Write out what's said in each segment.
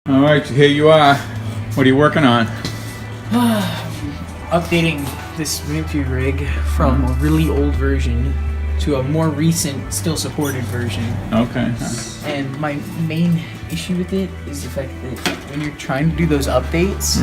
All right, so here you are. What are you working on? Updating this Wimpy rig from a really old version to a more recent, still supported version. Okay. And my main issue with it is the fact that when you're trying to do those updates,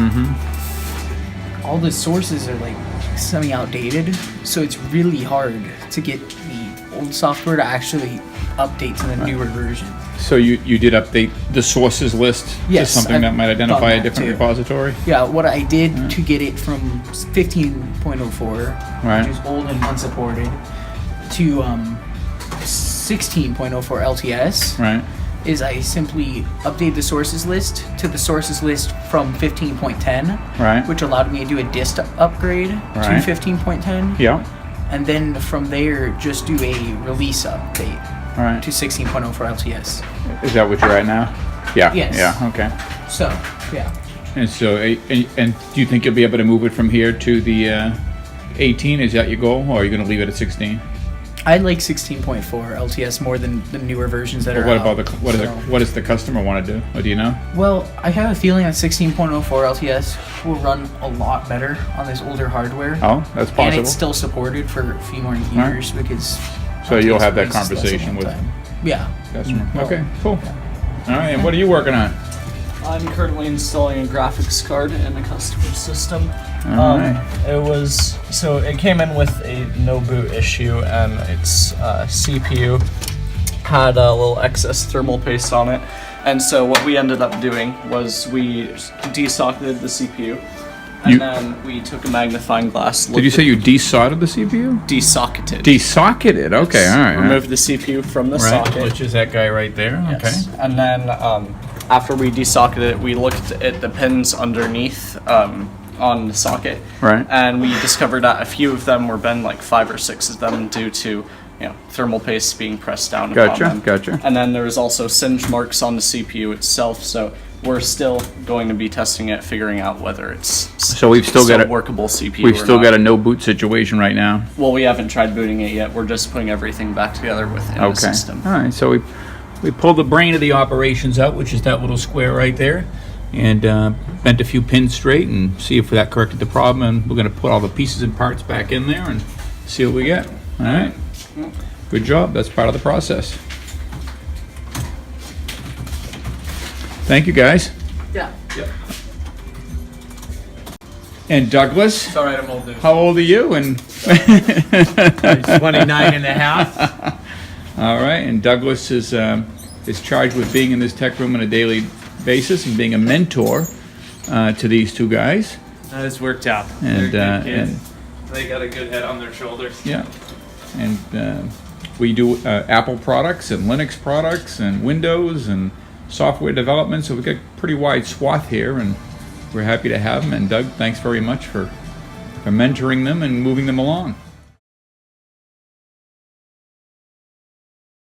all the sources are like semi-outdated, so it's really hard to get the old software to actually update to the newer version. So you did update the sources list to something that might identify a different repository? Yeah, what I did to get it from 15.04, which is old and unsupported, to 16.04 LTS, is I simply update the sources list to the sources list from 15.10, which allowed me to do a dist upgrade to 15.10. Yeah. And then from there, just do a release update to 16.04 LTS. Is that what you're at now? Yeah. Yes. Yeah. Okay. So, yeah. And so, and do you think you'll be able to move it from here to the 18? Is that your goal, or are you going to leave it at 16? I like 16.4 LTS more than the newer versions that are what out. About what does the customer want to do? Or do you know? Well, I have a feeling that 16.04 LTS will run a lot better on this older hardware. Oh, that's possible. And it's still supported for a few more years because. So you'll have that conversation with customer. Okay, cool. All right, and what are you working on? I'm currently installing a graphics card in a customer system. It came in with a no boot issue, and its CPU had a little excess thermal paste on it. And so what we ended up doing was we desocketed the CPU, and then we took a magnifying glass. Did you say you desoldered the CPU? Desocketed. Desocketed. Okay, all right. Removed the CPU from the socket. Which is that guy right there. Yes. Okay. And then after we desocketed it, we looked at the pins underneath on the socket. Right. And we discovered that a few of them were bent, like 5 or 6 of them, due to thermal paste being pressed down upon them. Gotcha. And then there was also singe marks on the CPU itself. So we're still going to be testing it, figuring out whether it's we've still got a workable CPU. We've still got a no boot situation right now. Well, we haven't tried booting it yet. We're just putting everything back together within the system. All right. So we pulled the brain of the operations out, which is that little square right there, and bent a few pins straight and see if that corrected the problem. And we're going to put all the pieces and parts back in there and see what we get. All right. Good job. That's part of the process. Thank you, guys. Yeah. And Douglas? It's all right, I'm old. How old are you? And 29 and a half. All right, and Douglas is charged with being in this tech room on a daily basis and being a mentor to these two guys. That has worked out. And They're good kids. They got a good head on their shoulders. Yeah, and we do Apple products and Linux products and Windows and software development. So we've got a pretty wide swath here, and we're happy to have them. And Doug, thanks very much for mentoring them and moving them along.